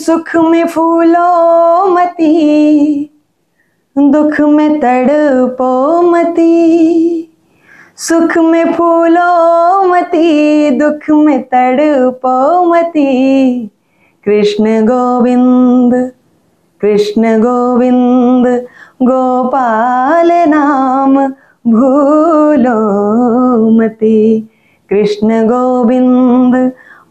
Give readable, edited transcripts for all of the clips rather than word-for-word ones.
सुख में फूलो मती, दुख में तड़पो मती। सुख में फूलो मती, दुख में तड़पो मती। कृष्ण गोविंद कृष्ण गोविंद गोपाल नाम भूलो मती। कृष्ण गोविंद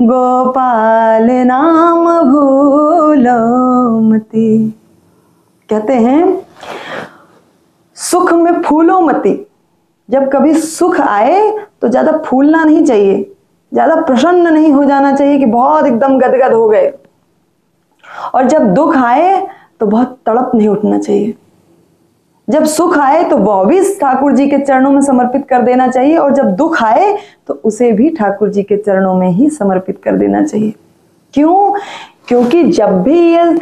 गोपाल नाम भूलो मती। कहते हैं सुख में फूलो मती। जब कभी सुख आए तो ज्यादा फूलना नहीं चाहिए, ज्यादा प्रसन्न नहीं हो जाना चाहिए कि बहुत एकदम गदगद हो गए। और जब दुख आए तो बहुत तड़प नहीं उठना चाहिए। जब सुख आए तो वह भी ठाकुर जी के चरणों में समर्पित कर देना चाहिए, और जब दुख आए तो उसे भी ठाकुर जी के चरणों में ही समर्पित कर देना चाहिए। क्यों? क्योंकि जब भी ये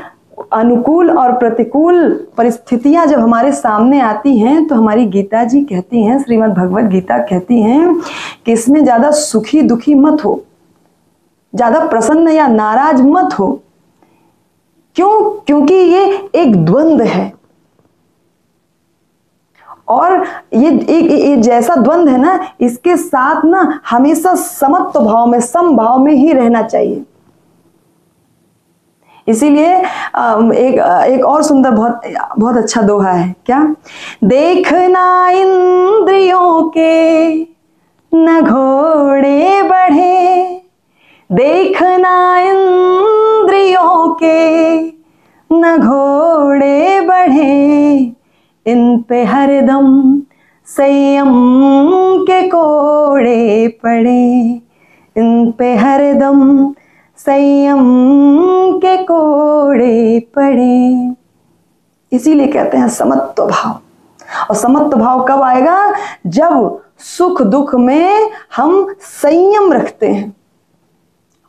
अनुकूल और प्रतिकूल परिस्थितियां जब हमारे सामने आती हैं तो हमारी गीता जी कहती हैं, श्रीमद् भगवत गीता कहती हैं कि इसमें ज्यादा सुखी दुखी मत हो, ज्यादा प्रसन्न या नाराज मत हो। क्यों? क्योंकि ये एक द्वंद्व है, और ये जैसा द्वंद्व है ना, इसके साथ ना हमेशा समत्व भाव में, समभाव में ही रहना चाहिए। इसीलिए एक और सुंदर बहुत अच्छा दोहा है। क्या? देखना इंद्रियों के न घोड़े बढ़े, देखना इंद्रियों के न घोड़े बढ़े। इन पे हरदम संयम के कोड़े पड़े, इन पे हरदम संयम के कोड़े पड़े। इसीलिए कहते हैं समत्व भाव। और समत्व भाव कब आएगा? जब सुख दुख में हम संयम रखते हैं,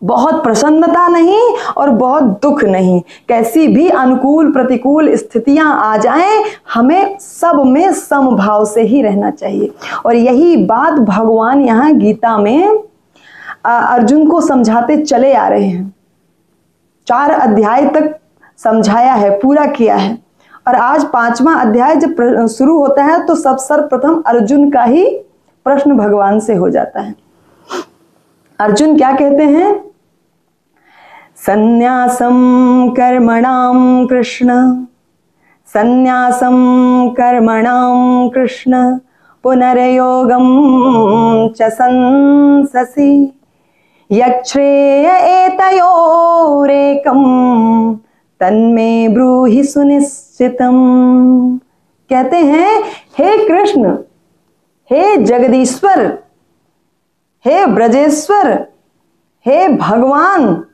बहुत प्रसन्नता नहीं और बहुत दुख नहीं। कैसी भी अनुकूल प्रतिकूल स्थितियां आ जाएं, हमें सब में समभाव से ही रहना चाहिए। और यही बात भगवान यहाँ गीता में अर्जुन को समझाते चले आ रहे हैं। 4 अध्याय तक समझाया है, पूरा किया है, और आज 5वां अध्याय जब शुरू होता है तो सब सर्वप्रथम अर्जुन का ही प्रश्न भगवान से हो जाता है। अर्जुन क्या कहते हैं? संन्यासं कर्मणां कृष्ण, संन्यासं कर्मणां कृष्ण, पुनर्योगं च संससि, यच्छ्रेय एतयोरेकं तन्मे ब्रूहि सुनिश्चितम्। कहते हैं हे कृष्ण, हे जगदीश्वर, हे ब्रजेश्वर, हे भगवान,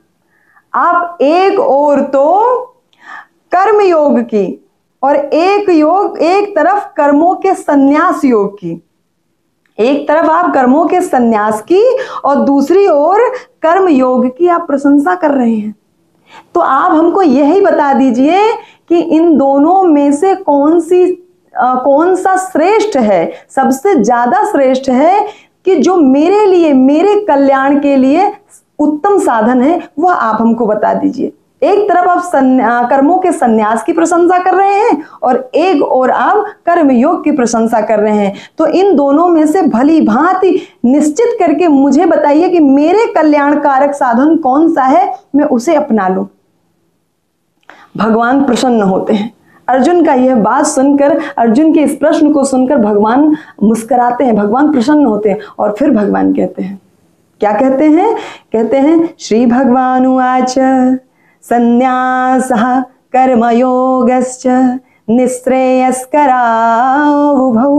आप एक ओर तो कर्म योग की और एक तरफ कर्मों के संन्यास योग की, एक तरफ आप कर्मों के संन्यास की और दूसरी ओर कर्म योग की आप प्रशंसा कर रहे हैं। तो आप हमको यही बता दीजिए कि इन दोनों में से कौन सा श्रेष्ठ है, सबसे ज्यादा श्रेष्ठ है, कि जो मेरे लिए, मेरे कल्याण के लिए उत्तम साधन है, वह आप हमको बता दीजिए। एक तरफ आप कर्मों के संन्यास की प्रशंसा कर रहे हैं और एक और आप कर्म योग की प्रशंसा कर रहे हैं। तो इन दोनों में से भली भांति निश्चित करके मुझे बताइए कि मेरे कल्याणकारक साधन कौन सा है, मैं उसे अपना लूं। भगवान प्रसन्न होते हैं। अर्जुन का यह बात सुनकर, अर्जुन के इस प्रश्न को सुनकर भगवान मुस्कुराते हैं, भगवान प्रसन्न होते हैं। और फिर भगवान कहते हैं, क्या कहते हैं? कहते हैं श्री भगवान उवाच संन्यासः कर्मयोगश्च निःश्रेयस्करावुभौ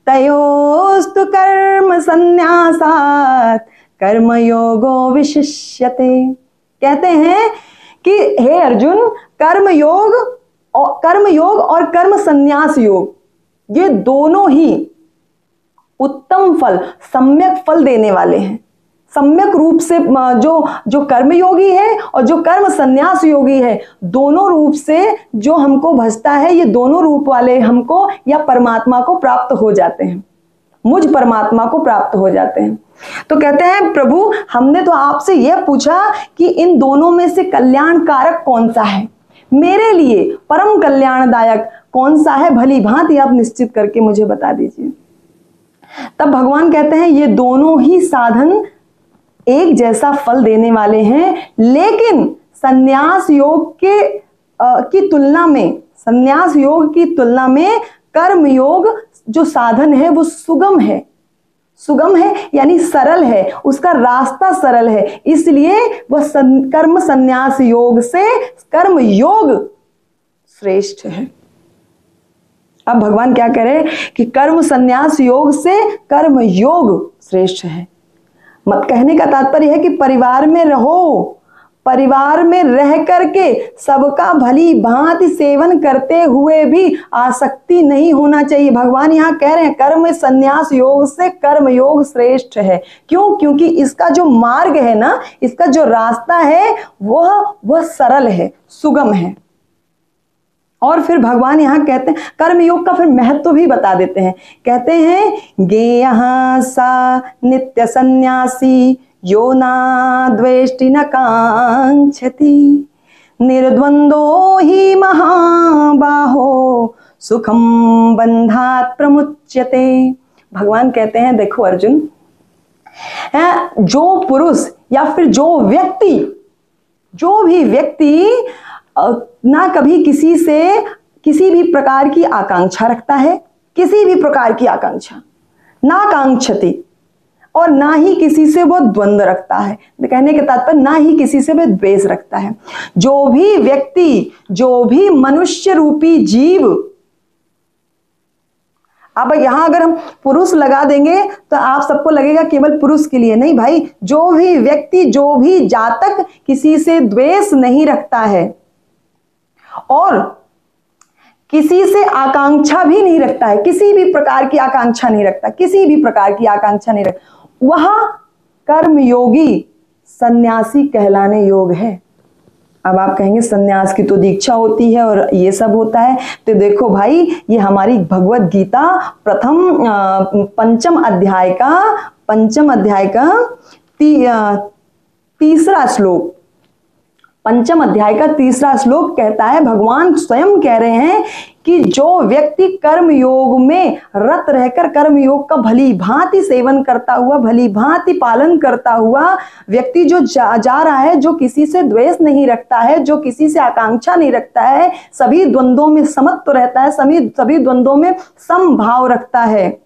तयोस्तु कर्म संन्यासात् कर्मयोगो विशिष्यते। कहते हैं कि हे अर्जुन, कर्मयोग और कर्म संन्यास योग, ये दोनों ही उत्तम फल, सम्यक फल देने वाले हैं। सम्यक रूप से जो कर्म योगी है और जो कर्म संन्यास योगी है, दोनों रूप से जो हमको भजता है, ये दोनों रूप वाले हमको या परमात्मा को प्राप्त हो जाते हैं। मुझ परमात्मा को प्राप्त हो जाते हैं। तो कहते हैं प्रभु हमने तो आपसे यह पूछा कि इन दोनों में से कल्याणकारक कौन सा है, मेरे लिए परम कल्याणदायक कौन सा है, भली भांति आप निश्चित करके मुझे बता दीजिए। तब भगवान कहते हैं ये दोनों ही साधन एक जैसा फल देने वाले हैं, लेकिन संन्यास योग की तुलना में, संन्यास योग की तुलना में कर्म योग जो साधन है वो सुगम है। सुगम है यानी सरल है, उसका रास्ता सरल है, इसलिए वह कर्म संन्यास योग से कर्म योग श्रेष्ठ है। अब भगवान क्या कह रहे हैं कि कर्म संन्यास योग से कर्म योग श्रेष्ठ है। मत कहने का तात्पर्य है कि परिवार में रहो, परिवार में रह करके सबका भली भांति सेवन करते हुए भी आसक्ति नहीं होना चाहिए। भगवान यहाँ कह रहे हैं कर्म संन्यास योग से कर्म योग श्रेष्ठ है। क्यों? क्योंकि इसका जो मार्ग है ना, इसका जो रास्ता है वह सरल है, सुगम है। और फिर भगवान यहाँ कहते हैं कर्म योग का फिर महत्व भी बता देते हैं। कहते हैं गेयः सा नित्य सन्यासी यो ना द्वेष्टि न कांक्षति निर्द्वंदो ही महाबाहो सुखम बंधात प्रमुच्यते। भगवान कहते हैं देखो अर्जुन, जो पुरुष या फिर जो भी व्यक्ति ना कभी किसी से किसी भी प्रकार की आकांक्षा रखता है, किसी भी प्रकार की आकांक्षा ना कांक्षति, और ना ही किसी से वो द्वंद्व रखता है, कहने के तात्पर्य ना ही किसी से वो द्वेष रखता है। जो भी व्यक्ति, जो भी मनुष्य रूपी जीव, अब यहां अगर हम पुरुष लगा देंगे तो आप सबको लगेगा केवल पुरुष के लिए, नहीं भाई, जो भी व्यक्ति, जो भी जातक किसी से द्वेष नहीं रखता है और किसी से आकांक्षा भी नहीं रखता है, किसी भी प्रकार की आकांक्षा नहीं रखता, किसी भी प्रकार की आकांक्षा नहीं रखता, वह कर्मयोगी सन्यासी कहलाने योग है। अब आप कहेंगे सन्यास की तो दीक्षा होती है और ये सब होता है, तो देखो भाई ये हमारी भगवत गीता पंचम अध्याय का तीसरा श्लोक, पंचम अध्याय का तीसरा श्लोक कहता है, भगवान स्वयं कह रहे हैं कि जो व्यक्ति कर्म योग में रत रहकर कर्म योग का भली भांति सेवन करता हुआ, भली भांति पालन करता हुआ व्यक्ति जो जा रहा है, जो किसी से द्वेष नहीं रखता है, जो किसी से आकांक्षा नहीं रखता है, सभी द्वंद्वों में समत्व रहता है, सभी द्वंद्वों में समभाव रखता है,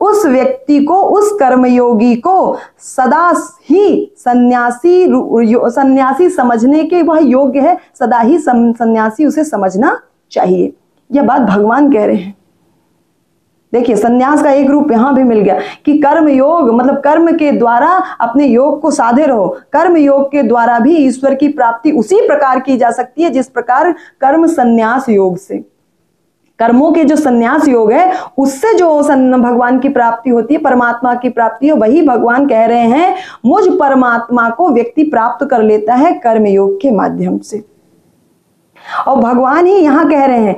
उस व्यक्ति को, उस कर्मयोगी को सदा ही सन्यासी समझने के वह योग्य है, सदा ही सन्यासी उसे समझना चाहिए। यह बात भगवान कह रहे हैं। देखिए सन्यास का एक रूप यहां भी मिल गया कि कर्म योग मतलब कर्म के द्वारा अपने योग को साधे रहो। कर्म योग के द्वारा भी ईश्वर की प्राप्ति उसी प्रकार की जा सकती है जिस प्रकार कर्म संन्यास योग से, कर्मों के जो संन्यास योग है उससे जो भगवान की प्राप्ति होती है, परमात्मा की प्राप्ति है, वही भगवान कह रहे हैं मुझ परमात्मा को व्यक्ति प्राप्त कर लेता है कर्म योग के माध्यम से। और भगवान ही यहाँ कह रहे हैं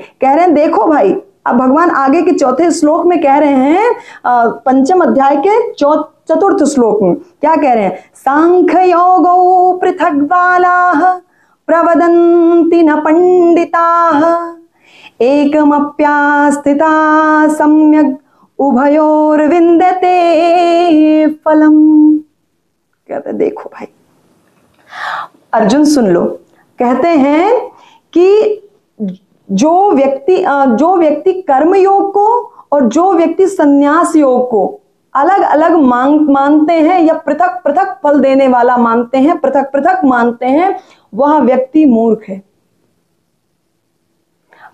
देखो भाई, अब भगवान आगे के चौथे श्लोक में कह रहे हैं, पंचम अध्याय के चतुर्थ श्लोक में क्या कह रहे हैं, सांख्य योगो पृथक बालाः प्रवदन्ति न पंडिताः एकमप्यास्थिता सम्यग् उभयोर्विन्दते फलम। कहते देखो भाई अर्जुन सुन लो, कहते हैं कि जो व्यक्ति कर्म योग को और जो व्यक्ति संन्यास योग को अलग अलग मानते हैं या पृथक पृथक फल देने वाला मानते हैं, पृथक पृथक मानते हैं, वह व्यक्ति मूर्ख है।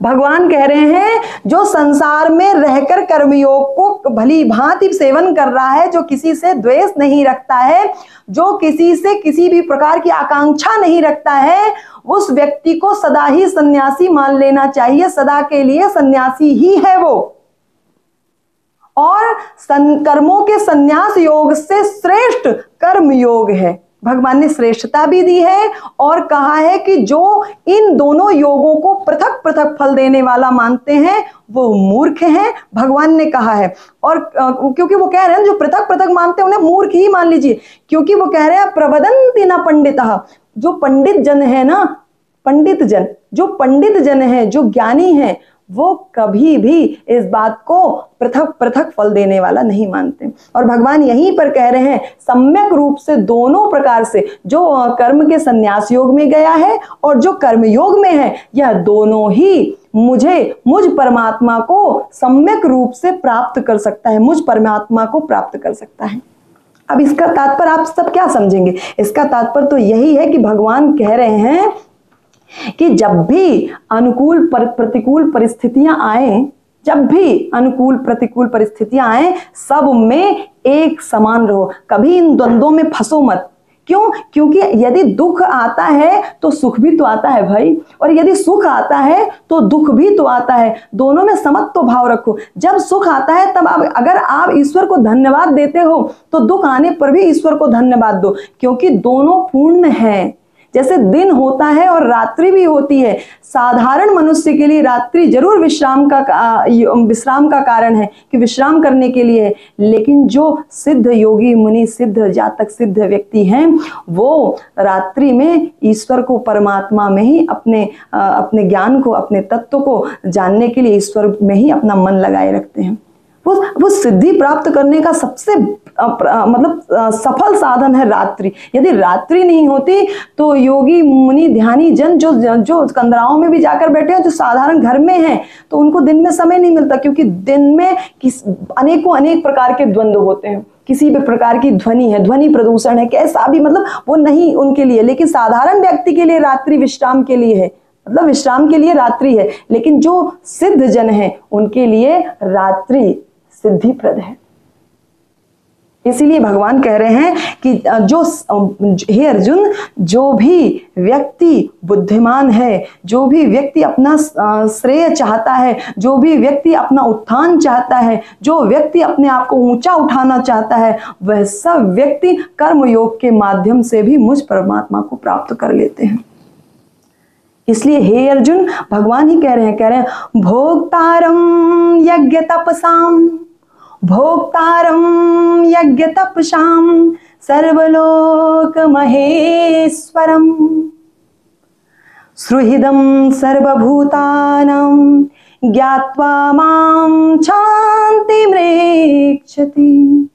भगवान कह रहे हैं जो संसार में रहकर कर्मयोग को भली भांति सेवन कर रहा है, जो किसी से द्वेष नहीं रखता है, जो किसी से किसी भी प्रकार की आकांक्षा नहीं रखता है, उस व्यक्ति को सदा ही सन्यासी मान लेना चाहिए, सदा के लिए सन्यासी ही है वो। और कर्मों के संन्यास योग से श्रेष्ठ कर्म योग है, भगवान ने श्रेष्ठता भी दी है और कहा है कि जो इन दोनों योगों को पृथक पृथक फल देने वाला मानते हैं वो मूर्ख हैं, भगवान ने कहा है। और क्योंकि वो कह रहे हैं जो पृथक पृथक मानते हैं उन्हें मूर्ख ही मान लीजिए, क्योंकि वो कह रहे हैं प्रवदन्ति न पंडितः, जो पंडित जन है ना, पंडित जन, जो पंडित जन है, जो ज्ञानी है, वो कभी भी इस बात को पृथक पृथक फल देने वाला नहीं मानते। और भगवान यहीं पर कह रहे हैं सम्यक रूप से दोनों प्रकार से, जो कर्म के संन्यास योग में गया है और जो कर्म योग में है, यह दोनों ही मुझ परमात्मा को सम्यक रूप से प्राप्त कर सकता है, मुझ परमात्मा को प्राप्त कर सकता है। अब इसका तात्पर्य आप सब क्या समझेंगे? इसका तात्पर्य तो यही है कि भगवान कह रहे हैं कि जब भी अनुकूल प्रतिकूल परिस्थितियां आए, जब भी अनुकूल प्रतिकूल परिस्थितियां आए, सब में एक समान रहो, कभी इन द्वंद्वों में फंसो मत। क्यों? क्योंकि यदि दुख आता है तो सुख भी तो आता है भाई, और यदि सुख आता है तो दुख भी तो आता है, दोनों में समत्व भाव रखो। जब सुख आता है तब अगर आप ईश्वर को धन्यवाद देते हो तो दुख आने पर भी ईश्वर को धन्यवाद दो, क्योंकि दोनों पूर्ण हैं। जैसे दिन होता है और रात्रि भी होती है, साधारण मनुष्य के लिए रात्रि जरूर विश्राम का कारण है कि विश्राम करने के लिए है, लेकिन जो सिद्ध योगी मुनि सिद्ध जातक सिद्ध व्यक्ति हैं वो रात्रि में ईश्वर को, परमात्मा में ही अपने ज्ञान को, अपने तत्व को जानने के लिए ईश्वर में ही अपना मन लगाए रखते हैं। वो सिद्धि प्राप्त करने का सबसे सफल साधन है रात्रि। यदि रात्रि नहीं होती तो योगी मुनि ध्यानी जन जो कंदराओं में भी जाकर बैठे हैं, जो साधारण घर में हैं, तो उनको दिन में समय नहीं मिलता, क्योंकि दिन में अनेक प्रकार के द्वंद्व होते हैं। किसी भी प्रकार की ध्वनि है, ध्वनि प्रदूषण है, कैसा भी वो नहीं उनके लिए। लेकिन साधारण व्यक्ति के लिए रात्रि विश्राम के लिए है, विश्राम के लिए रात्रि है। लेकिन जो सिद्ध जन है उनके लिए रात्रि सिद्धिप्रद है। इसीलिए भगवान कह रहे हैं कि हे अर्जुन, जो भी व्यक्ति बुद्धिमान है, जो भी व्यक्ति अपना श्रेय चाहता है, जो भी व्यक्ति अपना उत्थान चाहता है, जो व्यक्ति अपने आप को ऊंचा उठाना चाहता है, वह सब व्यक्ति कर्मयोग के माध्यम से भी मुझ परमात्मा को प्राप्त कर लेते हैं। इसलिए हे अर्जुन, भगवान ही कह रहे हैं भोक्तारम यज्ञ तपसाम, भोक्तारम यज्ञ तपसाम सर्वलोक महेश्वरम सुहृदं सर्वभूतानां ज्ञात्वा मां शांति मृक्षति।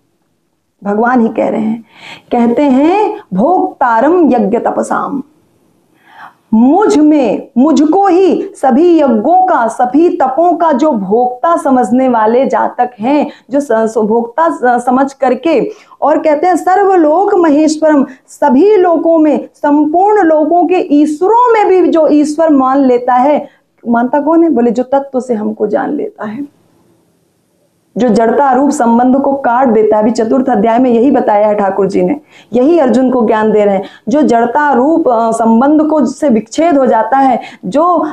भगवान ही कह रहे हैं, कहते हैं भोक्तारम यज्ञ तपसाम, मुझको ही सभी यज्ञों का, सभी तपों का जो भोक्ता समझने वाले जातक हैं, जो भोक्ता समझ करके, और कहते हैं सर्वलोक महेश्वरम, सभी लोगों में, संपूर्ण लोगों के ईश्वरों में भी जो ईश्वर मान लेता है। मानता कौन है? बोले जो तत्व से हमको जान लेता है, जो जड़ता रूप संबंध को काट देता है। अभी चतुर्थ अध्याय में यही बताया है ठाकुर जी ने, यही अर्जुन को ज्ञान दे रहे हैं। जो जड़ता रूप संबंध को से विच्छेद हो जाता है, जो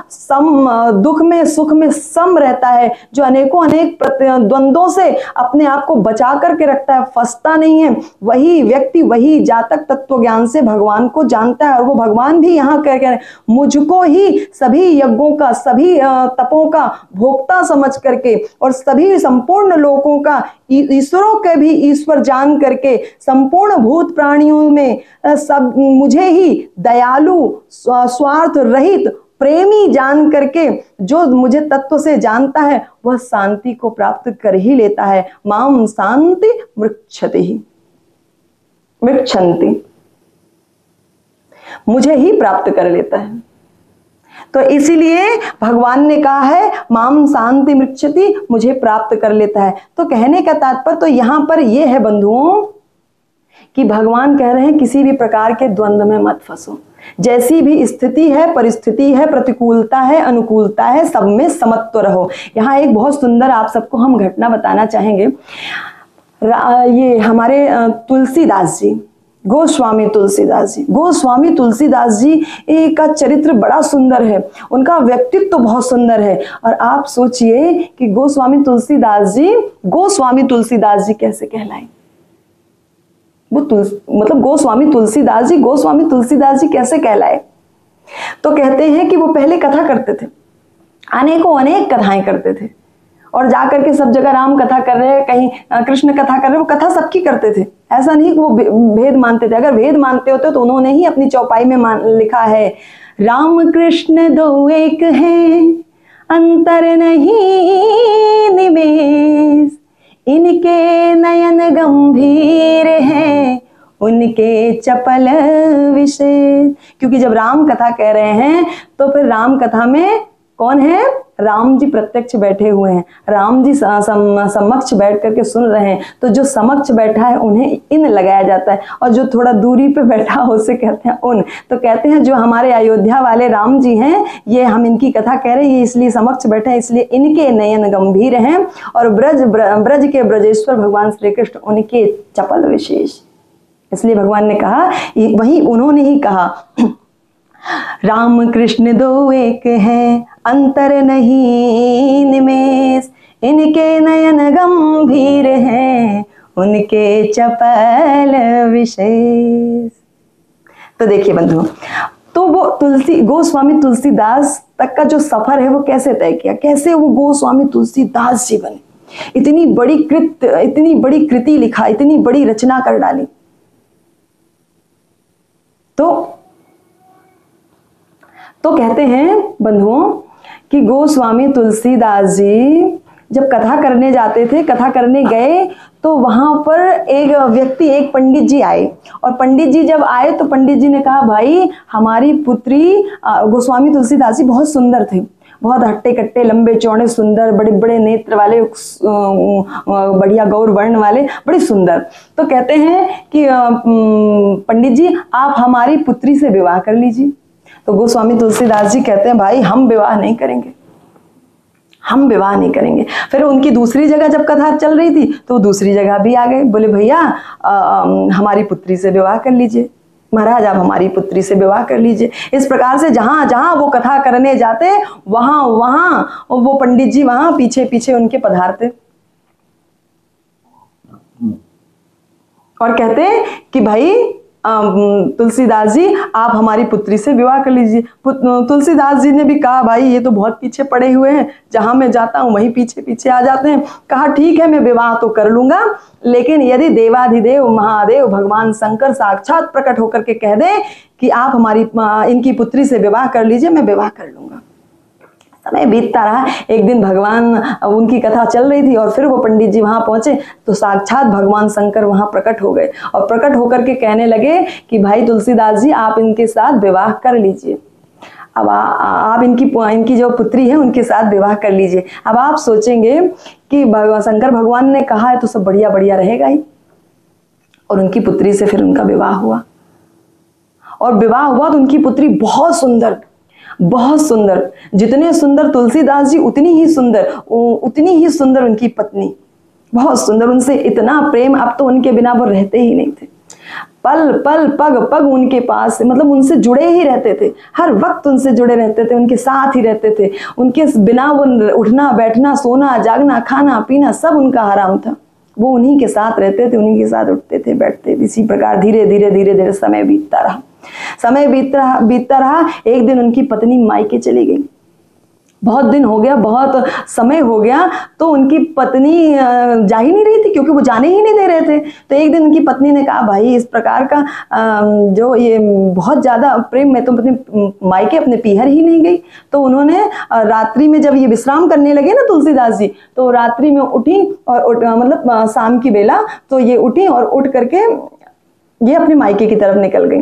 दुख में सुख में सम रहता है, जो अनेकों अनेक द्वंद्वों से अपने आप को बचा करके रखता है, फंसता नहीं है, वही व्यक्ति, वही जातक तत्व ज्ञान से भगवान को जानता है। और वो भगवान भी यहाँ कह रहे हैं, मुझको ही सभी यज्ञों का, सभी तपों का भोक्ता समझ करके, और सभी संपूर्ण लोगों का, ईश्वरों के भी ईश्वर जान करके, संपूर्ण भूत प्राणियों में सब मुझे ही दयालु, स्वार्थ रहित, प्रेमी जान करके जो मुझे तत्व से जानता है, वह शांति को प्राप्त कर ही लेता है। माम शांति मृक्षति, मृक्षन्ति, मुझे ही प्राप्त कर लेता है। तो इसीलिए भगवान ने कहा है माम शांति मृक्षति, मुझे प्राप्त कर लेता है। तो कहने का तात्पर्य तो यहां पर यह है बंधुओं कि भगवान कह रहे हैं किसी भी प्रकार के द्वंद्व में मत फंसो। जैसी भी स्थिति है, परिस्थिति है, प्रतिकूलता है, अनुकूलता है, सब में समत्व रहो। यहाँ एक बहुत सुंदर आप सबको हम घटना बताना चाहेंगे। ये हमारे तुलसीदास जी, गोस्वामी तुलसीदास जी का चरित्र बड़ा सुंदर है, उनका व्यक्तित्व तो बहुत सुंदर है। और आप सोचिए कि गोस्वामी तुलसीदास जी कैसे कहलाए। वो मतलब गोस्वामी तुलसीदास जी कैसे कहलाए? तो कहते हैं कि वो पहले कथा करते थे, अनेक कथाएं करते थे, और जाकर के सब जगह राम कथा कर रहे हैं, कहीं कृष्ण कथा कर रहे हैं, वो कथा सबकी करते थे। ऐसा नहीं कि वो भेद मानते थे। अगर भेद मानते होते तो उन्होंने ही अपनी चौपाई में लिखा है, राम कृष्ण दो एक हैं, अंतर नहीं निमेष, इनके नयन गंभीर हैं, उनके चपल विशेष। क्योंकि जब राम कथा कह रहे हैं तो फिर राम कथा में कौन है? राम जी प्रत्यक्ष बैठे हुए हैं, राम जी समक्ष बैठ करके सुन रहे हैं। तो जो समक्ष बैठा है उन्हें इन लगाया जाता है, और जो थोड़ा दूरी पे बैठा हो उसे कहते हैं उन। तो कहते हैं जो हमारे अयोध्या वाले राम जी हैं, ये हम इनकी कथा कह रहे हैं, ये इसलिए समक्ष बैठे हैं, इसलिए इनके नयन गंभीर हैं, और ब्रज के ब्रजेश्वर भगवान श्री कृष्ण उनके चपल विशेष। इसलिए भगवान ने कहा, वही उन्होंने ही कहा, राम कृष्ण दो एक हैं, अंतर नहीं निमेष, इनके नयन गंभीर हैं, उनके चपल विशेष। तो देखिए बंधुओं, तो वो गोस्वामी तुलसीदास तक का जो सफर है वो कैसे तय किया, कैसे वो गोस्वामी तुलसीदास जी बने, इतनी बड़ी कृति लिखा, इतनी बड़ी रचना कर डाली। तो कहते हैं बंधुओं कि गोस्वामी तुलसीदास जी जब कथा करने जाते थे, कथा करने गए, तो वहां पर एक व्यक्ति, एक पंडित जी आए, और पंडित जी जब आए तो पंडित जी ने कहा, भाई हमारी पुत्री, गोस्वामी तुलसीदास जी बहुत सुंदर थे, बहुत हट्टे कट्टे, लंबे चौड़े, सुंदर, बड़े बड़े नेत्र वाले, बढ़िया गौर वर्ण वाले, बड़े सुंदर। तो कहते हैं कि पंडित जी आप हमारी पुत्री से विवाह कर लीजिए। तो गोस्वामी तुलसीदास जी कहते हैं, भाई हम विवाह नहीं करेंगे, हम विवाह नहीं करेंगे। फिर उनकी दूसरी जगह जब कथा चल रही थी तो दूसरी जगह भी आ गए, बोले भैया हमारी पुत्री से विवाह कर लीजिए, महाराज आप हमारी पुत्री से विवाह कर लीजिए। इस प्रकार से जहां जहां वो कथा करने जाते, वहां वहां वो पंडित जी वहां पीछे पीछे उनके पधारते और कहते कि भाई तुलसीदास जी आप हमारी पुत्री से विवाह कर लीजिए। तुलसीदास जी ने भी कहा, भाई ये तो बहुत पीछे पड़े हुए हैं, जहां मैं जाता हूं वहीं पीछे पीछे आ जाते हैं। कहा ठीक है मैं विवाह तो कर लूंगा, लेकिन यदि देवाधिदेव महादेव भगवान शंकर साक्षात प्रकट होकर के कह दे कि आप हमारी इनकी पुत्री से विवाह कर लीजिए, मैं विवाह कर लूंगा। समय बीतता रहा, एक दिन भगवान, उनकी कथा चल रही थी और फिर वो पंडित जी वहां पहुंचे तो साक्षात भगवान शंकर वहां प्रकट हो गए, और प्रकट होकर के कहने लगे कि भाई तुलसीदास जी आप इनके साथ विवाह कर लीजिए, अब आप इनकी जो पुत्री है उनके साथ विवाह कर लीजिए। अब आप सोचेंगे कि शंकर भगवान ने कहा है तो सब बढ़िया बढ़िया रहेगा ही, और उनकी पुत्री से फिर उनका विवाह हुआ, और विवाह हुआ तो उनकी पुत्री बहुत सुंदर, बहुत सुंदर, जितने सुंदर तुलसीदास जी उतनी ही सुंदर उनकी पत्नी, बहुत सुंदर, उनसे इतना प्रेम, अब तो उनके बिना वो रहते ही नहीं थे। पल पल पग पग उनके पास, मतलब उनसे जुड़े ही रहते थे, हर वक्त उनसे जुड़े रहते थे, उनके साथ ही रहते थे, उनके बिना वो उठना बैठना सोना जागना खाना पीना सब उनका हराम था। वो उन्हीं के साथ रहते थे, उन्हीं के साथ उठते थे बैठते थे। इसी प्रकार धीरे धीरे समय बीतता रहा। एक दिन उनकी पत्नी मायके चली गई, बहुत दिन हो गया, बहुत समय हो गया, तो उनकी पत्नी जा ही नहीं रही थी क्योंकि वो जाने ही नहीं दे रहे थे। तो एक दिन उनकी पत्नी ने कहा, भाई इस प्रकार का जो ये बहुत ज़्यादा प्रेम, मैं तो अपने मायके अपने पीहर ही नहीं गई। तो उन्होंने रात्रि में जब ये विश्राम करने लगे ना तुलसीदास जी, तो रात्रि में उठी और मतलब शाम की बेला, तो ये उठी और उठ करके ये अपने मायके की तरफ निकल गई,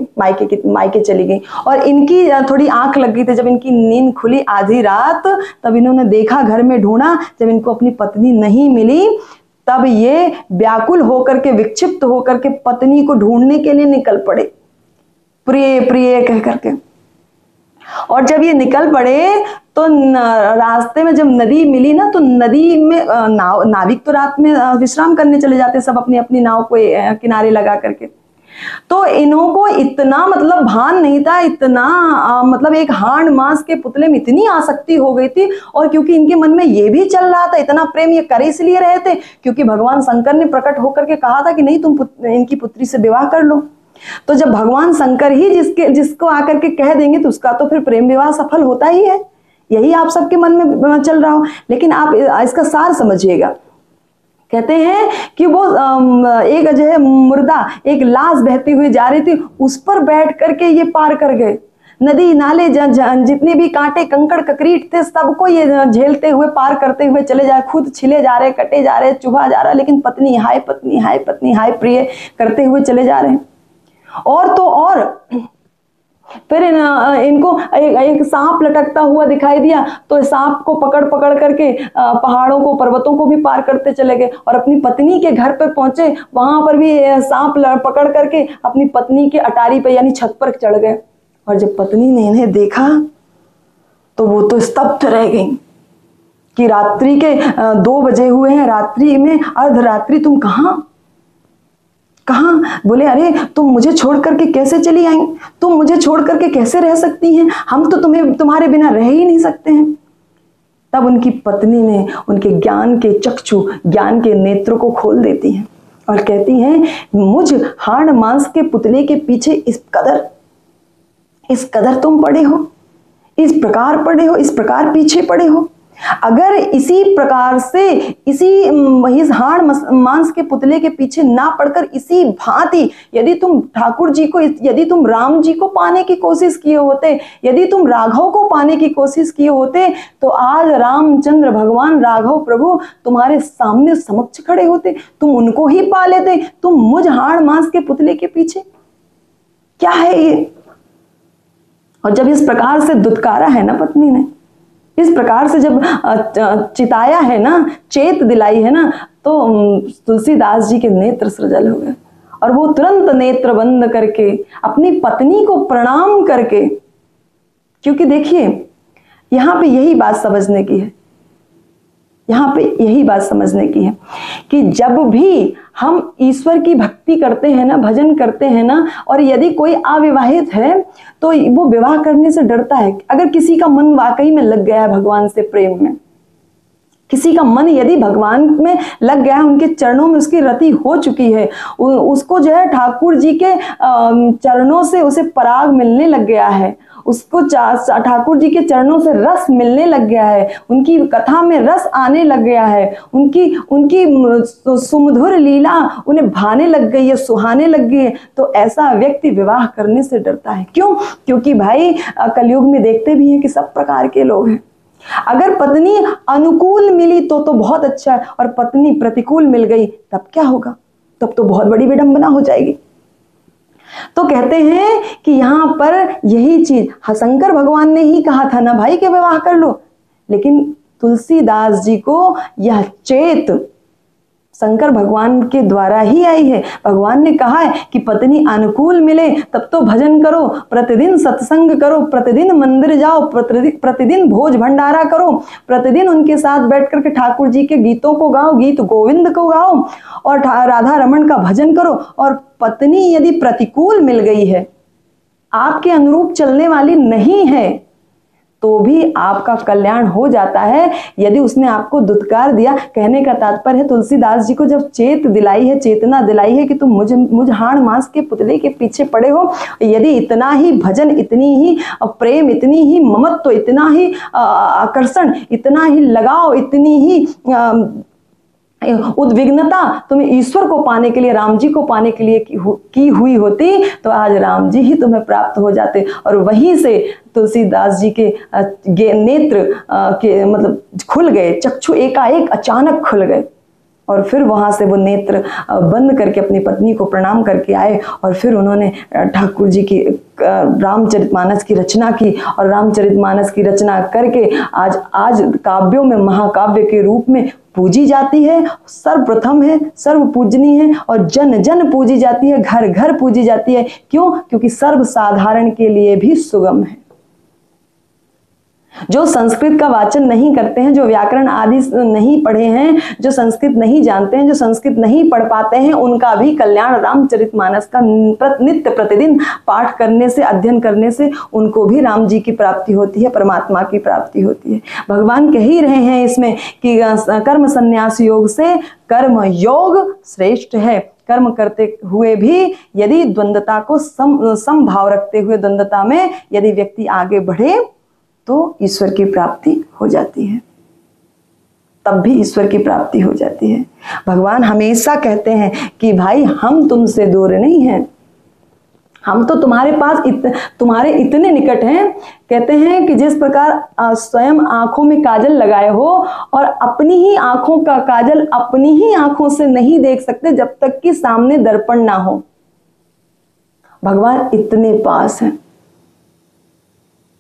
मायके चली गई। और इनकी थोड़ी आंख लग गई थी, जब इनकी नींद खुली आधी रात, तब इन्होंने देखा, घर में ढूंढा, जब इनको अपनी पत्नी नहीं मिली, तब ये व्याकुल होकर के, विक्षिप्त होकर के पत्नी को ढूंढने के लिए निकल पड़े, प्रिय प्रिय कह करके। और जब ये निकल पड़े तो रास्ते में जब नदी मिली ना, तो नदी में नाविक तो रात में विश्राम करने चले जाते सब, अपनी अपनी नाव को किनारे लगा करके। तो इन्हों को इतना मतलब भान नहीं था, इतना मतलब एक हाड़ मांस के पुतले में इतनी आसक्ति हो गई थी। और क्योंकि इनके मन में ये भी चल रहा था, इतना प्रेम ये कर इसलिए रहे थे क्योंकि भगवान शंकर ने प्रकट होकर के कहा था कि नहीं तुम इनकी पुत्री से विवाह कर लो। तो जब भगवान शंकर ही जिसको आकर के कह देंगे तो उसका तो फिर प्रेम विवाह सफल होता ही है। यही आप सबके मन में चल रहा हो, लेकिन आप इसका सार समझिएगा। कहते हैं कि वो एक जो है मुर्दा, एक लाश बहती हुई जा रही थी, उस पर बैठ करके ये पार कर गए। नदी नाले जितने भी कांटे कंकड़ ककरीट थे सबको ये झेलते हुए पार करते हुए चले जाए, खुद छिले जा रहे, कटे जा रहे, चुभा जा रहा, लेकिन पत्नी हाय पत्नी हाय पत्नी हाय प्रिय करते हुए चले जा रहे हैं। और तो और फिर इनको एक सांप लटकता हुआ दिखाई दिया, तो सांप को पकड़ पकड़ करके पहाड़ों को पर्वतों को भी पार करते चले गए और अपनी पत्नी के घर पर पहुंचे। वहां पर भी सांप पकड़ करके अपनी पत्नी के अटारी पे यानी छत पर चढ़ गए। और जब पत्नी ने इन्हें देखा तो वो तो स्तब्ध रह गई कि रात्रि के 2 बजे हुए हैं, रात्रि में अर्धरात्रि तुम कहाँ? बोले अरे तुम मुझे छोड़ करके कैसे चली आई? तुम मुझे छोड़ करके कैसे रह सकती हैं? हम तो तुम्हारे बिना रह ही नहीं सकते हैं। तब उनकी पत्नी ने उनके ज्ञान के चक्षु, ज्ञान के नेत्र को खोल देती हैं और कहती हैं, मुझ हाड़ मांस के पुतले के पीछे इस कदर तुम पड़े हो, इस प्रकार पड़े हो, इस प्रकार पीछे पड़े हो। अगर इसी प्रकार से इस हाड़ मांस के पुतले के पीछे ना पड़कर इसी भांति यदि तुम ठाकुर जी को, यदि तुम राम जी को पाने की कोशिश किए होते, यदि तुम राघव को पाने की कोशिश किए होते, तो आज रामचंद्र भगवान राघव प्रभु तुम्हारे सामने समक्ष खड़े होते, तुम उनको ही पा लेते। तुम मुझ हाड़ मांस के पुतले के पीछे क्या है ये? और जब इस प्रकार से दुत्कारा है ना पत्नी ने, इस प्रकार से जब चिताया है ना, चेत दिलाई है ना, तो तुलसीदास जी के नेत्र सजल हो गए और वो तुरंत नेत्र बंद करके अपनी पत्नी को प्रणाम करके, क्योंकि देखिए यहाँ पे यही बात समझने की है, यहाँ पे यही बात समझने की है कि जब भी हम ईश्वर की भक्ति करते हैं ना, भजन करते हैं ना, और यदि कोई अविवाहित है तो वो विवाह करने से डरता है। अगर किसी का मन वाकई में लग गया है भगवान से प्रेम में, किसी का मन यदि भगवान में लग गया है, उनके चरणों में उसकी रति हो चुकी है, उसको जो है ठाकुर जी के चरणों से उसे पराग मिलने लग गया है, उसको ठाकुर जी के चरणों से रस मिलने लग गया है, उनकी कथा में रस आने लग गया है, उनकी सुमधुर लीला उन्हें भाने लग गई है, सुहाने लग गई है, तो ऐसा व्यक्ति विवाह करने से डरता है। क्यों? क्योंकि भाई कलयुग में देखते भी हैं कि सब प्रकार के लोग हैं। अगर पत्नी अनुकूल मिली तो बहुत अच्छा है, और पत्नी प्रतिकूल मिल गई तब क्या होगा? तब तो बहुत बड़ी विडंबना हो जाएगी। तो कहते हैं कि यहां पर यही चीज शंकर भगवान ने ही कहा था ना भाई कि विवाह कर लो, लेकिन तुलसीदास जी को यह चेत शंकर भगवान के द्वारा ही आई है। भगवान ने कहा है कि पत्नी अनुकूल मिले तब तो भजन करो, प्रतिदिन सत्संग करो, प्रतिदिन मंदिर जाओ, प्रतिदिन भोज भंडारा करो, प्रतिदिन उनके साथ बैठ करके ठाकुर जी के गीतों को गाओ, गीत गोविंद को गाओ और राधा रमन का भजन करो। और पत्नी यदि प्रतिकूल मिल गई है, आपके अनुरूप चलने वाली नहीं है, तो भी आपका कल्याण हो जाता है यदि उसने आपको दुत्कार दिया। कहने का तात्पर्य है तुलसीदास जी को जब चेत दिलाई है, चेतना दिलाई है कि तुम मुझ हाड़ मांस के पुतले के पीछे पड़े हो, यदि इतना ही भजन, इतनी ही प्रेम, इतनी ही ममत्व, इतना ही आकर्षण, इतना ही लगाव, इतनी ही उद्विग्नता तुम्हें ईश्वर को पाने के लिए, राम जी को पाने के लिए की हुई होती, तो आज राम जी ही तुम्हें प्राप्त हो जाते। और वहीं से तुलसीदास जी के नेत्र के मतलब खुल गए, चक्षु एकाएक अचानक खुल गए, और फिर वहां से वो नेत्र बंद करके अपनी पत्नी को प्रणाम करके आए, और फिर उन्होंने ठाकुर जी की रामचरितमानस की रचना की, और रामचरितमानस की रचना करके आज काव्यों में महाकाव्य के रूप में पूजी जाती है, सर्वप्रथम है, सर्व पूजनीय है, और जन जन पूजी जाती है, घर घर पूजी जाती है। क्यों? क्योंकि सर्व साधारण के लिए भी सुगम है। जो संस्कृत का वाचन नहीं करते हैं, जो व्याकरण आदि नहीं पढ़े हैं, जो संस्कृत नहीं जानते हैं, जो संस्कृत नहीं पढ़ पाते हैं, उनका भी कल्याण रामचरितमानस का नित्य प्रतिदिन पाठ करने से, अध्ययन करने से उनको भी राम जी की प्राप्ति होती है, परमात्मा की प्राप्ति होती है। भगवान कह ही रहे हैं इसमें कि कर्म संन्यास योग से कर्म योग श्रेष्ठ है। कर्म करते हुए भी यदि द्वंद्वता को समभाव रखते हुए द्वंद्वता में यदि व्यक्ति आगे बढ़े तो ईश्वर की प्राप्ति हो जाती है, तब भी ईश्वर की प्राप्ति हो जाती है। भगवान हमेशा कहते हैं कि भाई हम तुमसे दूर नहीं हैं, हम तो तुम्हारे पास तुम्हारे इतने निकट हैं। कहते हैं कि जिस प्रकार स्वयं आंखों में काजल लगाए हो और अपनी ही आंखों का काजल अपनी ही आंखों से नहीं देख सकते जब तक कि सामने दर्पण ना हो, भगवान इतने पास हैं।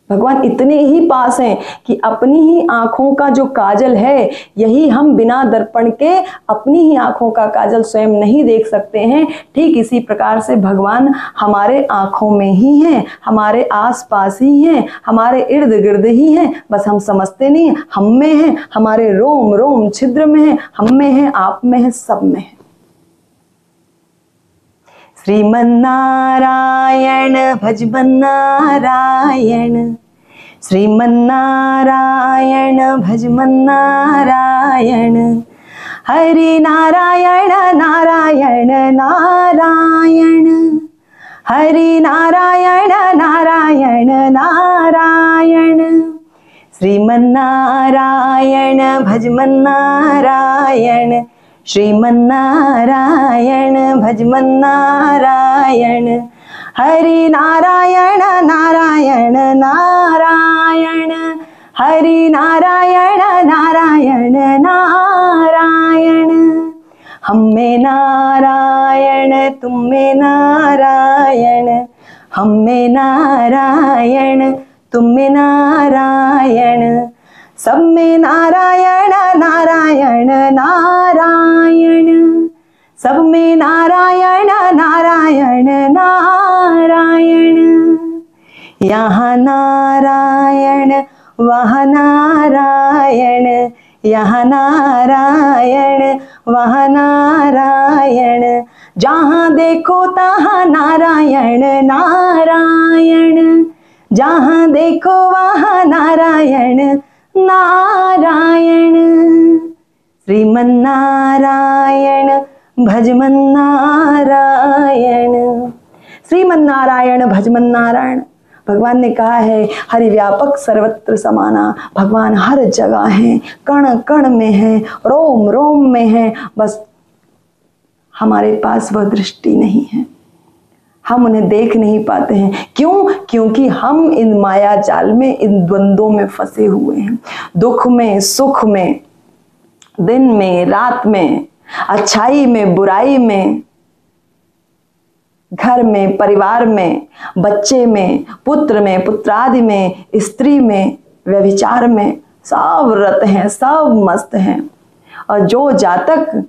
भगवान इतने ही पास हैं कि अपनी ही आंखों का जो काजल है, यही हम बिना दर्पण के अपनी ही आंखों का काजल स्वयं नहीं देख सकते हैं। ठीक इसी प्रकार से भगवान हमारे आंखों में ही हैं, हमारे आसपास ही हैं, हमारे इर्द गिर्द ही हैं, बस हम समझते नहीं। हम में हैं, हमारे रोम रोम छिद्र में हैं, हम में हैं, आप में हैं, सब में हैं। श्रीमन्नारायण भजमन्नारायण, श्रीमन्नारायण भजमन्नारायण, हरि नारायण नारायण नारायण, हरि नारायण नारायण नारायण, श्रीमन्नारायण भजमन्नारायण, श्रीमन्नारायण भजमन्नारायण, हरि नारायण नारायण नारायण, हरि नारायण नारायण नारायण। हम में नारायण तुम में नारायण, हम में नारायण तुम में नारायण, सब में नारायण नारायण नारायण, सब में नारायण नारायण नारायण। यहाँ नारायण वहाँ नारायण, यहाँ नारायण वहाँ नारायण, जहाँ देखो तहाँ नारायण नारायण, जहाँ देखो वहाँ नारायण नारायण। श्रीमन्नारायण भजमन्नारायण, श्रीमन्नारायण भजमन्नारायण। भगवान ने कहा है हरि व्यापक सर्वत्र समाना, भगवान हर जगह है, कण कण में है, रोम रोम में है, बस हमारे पास वह दृष्टि नहीं है, हम उन्हें देख नहीं पाते हैं। क्यों? क्योंकि हम इन माया जाल में, इन द्वंद्वों में फंसे हुए हैं। दुख में सुख में, दिन में रात में, अच्छाई में बुराई में, घर में परिवार में, बच्चे में, पुत्र में, पुत्रादि में, स्त्री में, व्यभिचार में, सब रत हैं, सब मस्त हैं। और जो जातक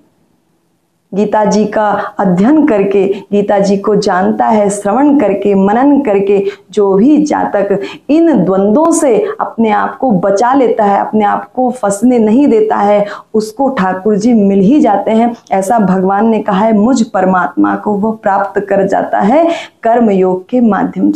गीता जी का अध्ययन करके, गीता जी को जानता है, श्रवण करके, मनन करके, जो भी जातक इन द्वंद्वों से अपने आप को बचा लेता है, अपने आप को फंसने नहीं देता है, उसको ठाकुर जी मिल ही जाते हैं। ऐसा भगवान ने कहा है, मुझ परमात्मा को वो प्राप्त कर जाता है कर्म योग के माध्यम से।